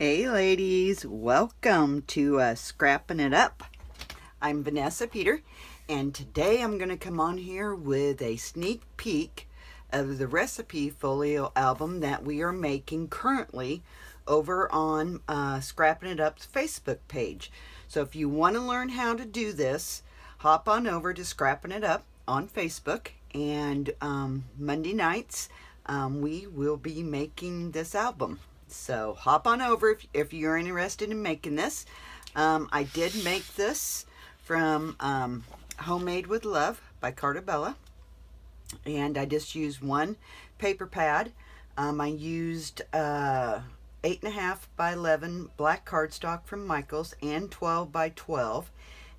Hey ladies, welcome to Scrappin' It Up. I'm Vanessa Peter, and today I'm going to come on here with a sneak peek of the Recipe Folio album that we are making currently over on Scrappin' It Up's Facebook page. So if you want to learn how to do this, hop on over to Scrappin' It Up on Facebook, and Monday nights we will be making this album. So hop on over if you're interested in making this. I did make this from Homemade with Love by Cartabella. And I just used one paper pad. I used 8.5 by 11 black cardstock from Michaels and 12 by 12.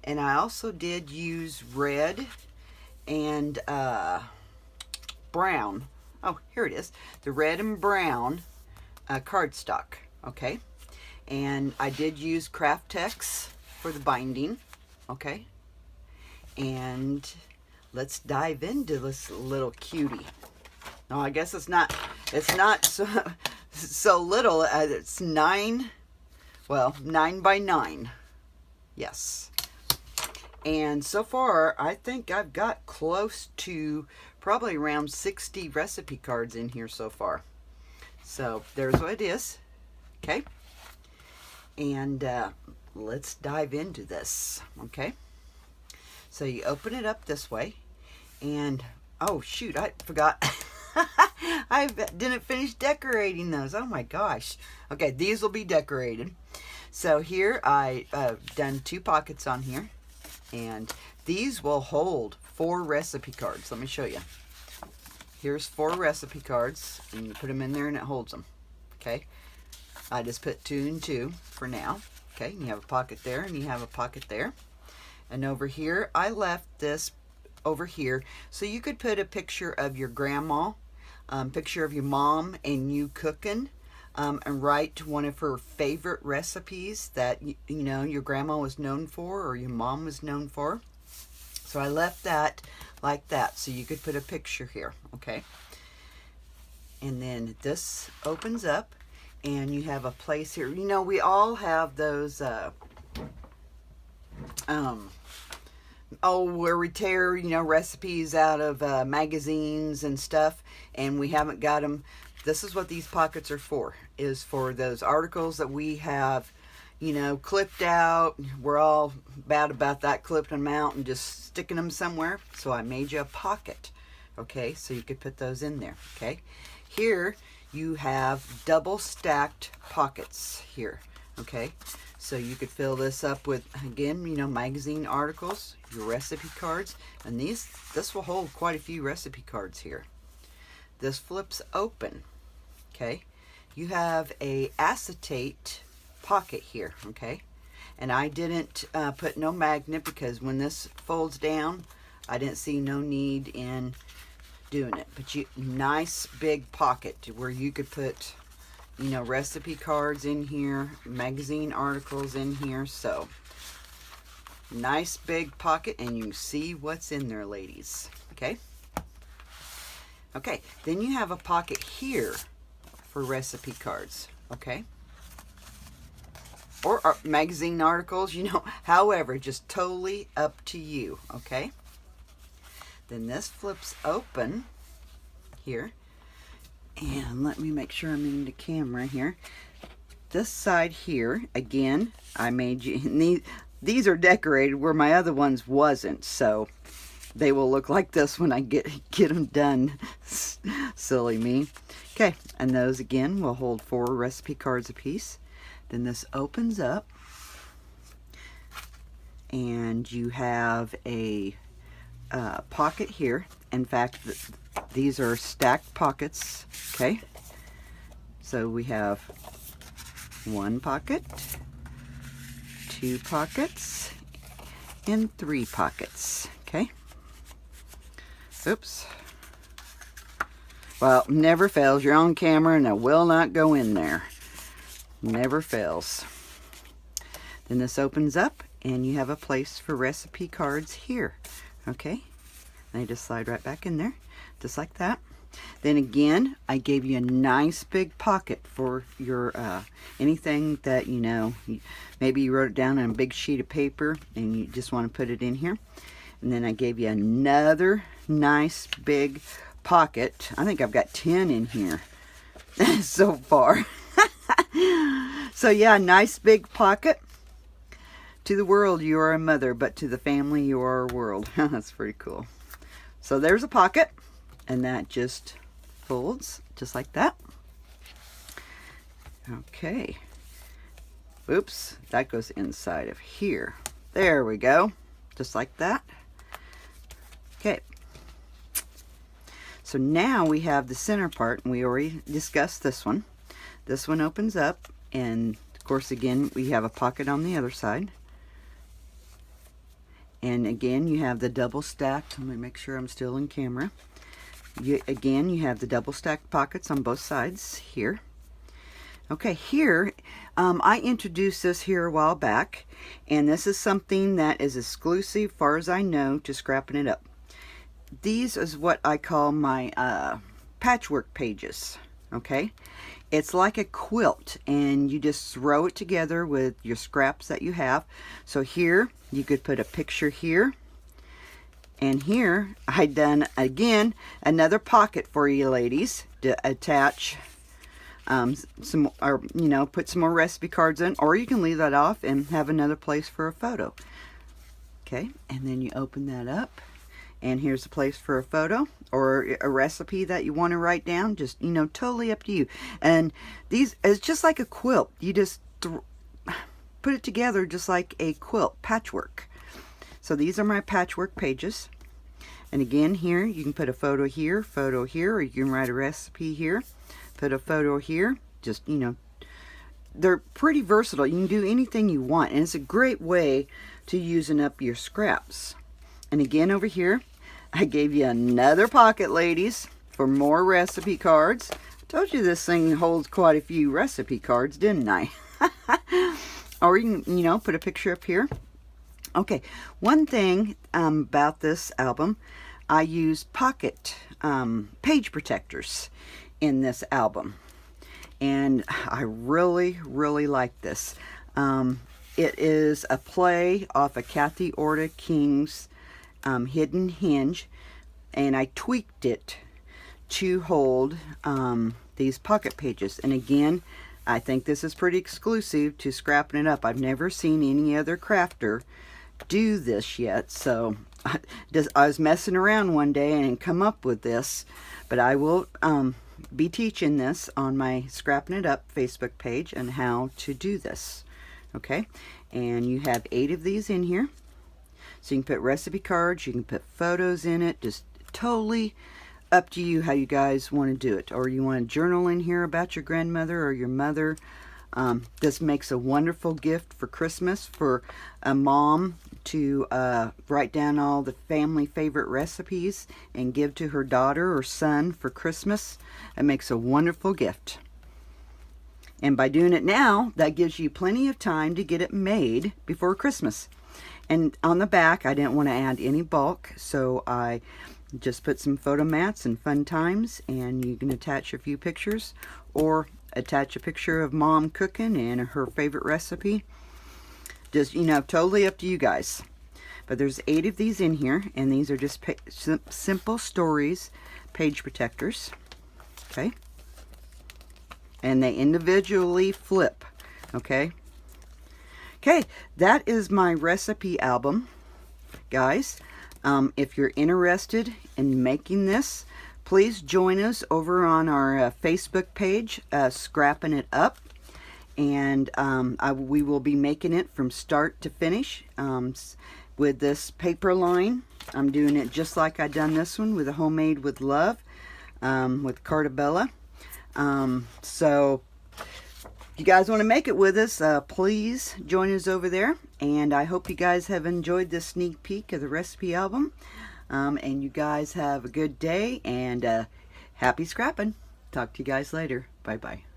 And I also did use red and brown. Oh, here it is. The red and brown cardstock, okay? And I did use Craft Tex for the binding, okay? And let's dive into this little cutie. No, I guess it's not so little. It's 9 by 9. Yes. And so far, I think I've got close to probably around 60 recipe cards in here so far. So there's what it is, okay? And let's dive into this, okay? So you open it up this way, and oh shoot, I forgot. I didn't finish decorating those. Oh my gosh. Okay, these will be decorated. So here I've done 2 pockets on here, and these will hold 4 recipe cards. Let me show you. Here's 4 recipe cards, and you put them in there and it holds them, okay? I just put 2 and 2 for now, okay? And you have a pocket there, and you have a pocket there. And over here, I left this over here, so you could put a picture of your grandma, picture of your mom and you cooking, and write one of her favorite recipes that, you know, your grandma was known for or your mom was known for. So I left that like that, so you could put a picture here, okay? And then this opens up, and you have a place here. You know, we all have those, where we tear, you know, recipes out of magazines and stuff, and we haven't got them. This is what these pockets are for, is for those articles that we have, you know, clipped out. We're all bad about that, clipping them out and just sticking them somewhere. So I made you a pocket, okay? So you could put those in there, okay? Here you have double stacked pockets here, okay? So you could fill this up with, again, you know, magazine articles, your recipe cards, and this will hold quite a few recipe cards here. This flips open, okay? You have a acetate pocket here, okay? And I didn't put no magnet because when this folds down, I didn't see no need in doing it. But nice big pocket where you could put, you know, recipe cards in here, magazine articles in here. So nice big pocket, and you see what's in there, ladies, okay? Okay, then you have a pocket here for recipe cards, okay? Or magazine articles, you know, however, just totally up to you, okay? Then this flips open here, and let me make sure I'm in the camera here. This side here, again, I made you, these are decorated where my other ones wasn't, so they will look like this when I get them done. Silly me. Okay, and those again will hold 4 recipe cards apiece. Then this opens up, and you have a pocket here. In fact, these are stacked pockets, okay? So we have 1 pocket, 2 pockets, and 3 pockets, okay? Oops. Well, never fails. You're on camera, and it will not go in there. Never fails. Then this opens up, and you have a place for recipe cards here, okay? They just slide right back in there, just like that. Then again, I gave you a nice big pocket for your anything that, you know, maybe you wrote it down on a big sheet of paper and you just want to put it in here. And then I gave you another nice big pocket. I think I've got 10 in here so far. So yeah, nice big pocket. To the world, you are a mother, but to the family, you are a world. That's pretty cool. So there's a pocket, and that just folds just like that. Okay. Oops, that goes inside of here. There we go. Just like that. Okay. So now we have the center part, and we already discussed this one. This one opens up, and of course, again, we have a pocket on the other side. And again, you have the double stacked. Let me make sure I'm still in camera. Again, you have the double stacked pockets on both sides here. Okay, here, I introduced this here a while back, and this is something that is exclusive, far as I know, to Scrappin' It Up. These is what I call my patchwork pages, okay? It's like a quilt, and you just throw it together with your scraps that you have. So here, you could put a picture here. And here, I done, again, another pocket for you ladies to attach some, or, you know, put some more recipe cards in. Or you can leave that off and have another place for a photo. Okay, and then you open that up. And here's a place for a photo or a recipe that you want to write down. Just, you know, totally up to you. And these, it's just like a quilt. You just put it together just like a quilt, patchwork. So these are my patchwork pages. And again, here, you can put a photo here, or you can write a recipe here, put a photo here. Just, you know, they're pretty versatile. You can do anything you want. And it's a great way to using up your scraps. And again, over here, I gave you another pocket, ladies, for more recipe cards. I told you this thing holds quite a few recipe cards, didn't I? Or you can, you know, put a picture up here. Okay, one thing about this album, I use pocket page protectors in this album. And I really, really like this. It is a play off of Kathy Orta King's Hidden Hinge, and I tweaked it to hold these pocket pages. And again, I think this is pretty exclusive to Scrappin' It Up. I've never seen any other crafter do this yet, so I was messing around one day and come up with this. But I will be teaching this on my Scrappin' It Up Facebook page and how to do this. Okay, and you have 8 of these in here. So you can put recipe cards, you can put photos in it, just totally up to you how you guys want to do it. Or you want to journal in here about your grandmother or your mother. This makes a wonderful gift for Christmas for a mom to write down all the family favorite recipes and give to her daughter or son for Christmas. It makes a wonderful gift. And by doing it now, that gives you plenty of time to get it made before Christmas. And on the back, I didn't want to add any bulk, so I just put some photo mats and fun times, and you can attach a few pictures or attach a picture of mom cooking and her favorite recipe. Just, you know, totally up to you guys. But there's 8 of these in here, and these are just simple stories page protectors. Okay? And they individually flip. Okay? Okay, that is my recipe album, guys. If you're interested in making this, please join us over on our Facebook page, Scrappin' It Up. And we will be making it from start to finish with this paper line. I'm doing it just like I done this one with a Homemade with Love with Cartabella. So if you guys want to make it with us, please join us over there. And I hope you guys have enjoyed this sneak peek of the recipe album. And you guys have a good day and happy scrapping. Talk to you guys later. Bye-bye.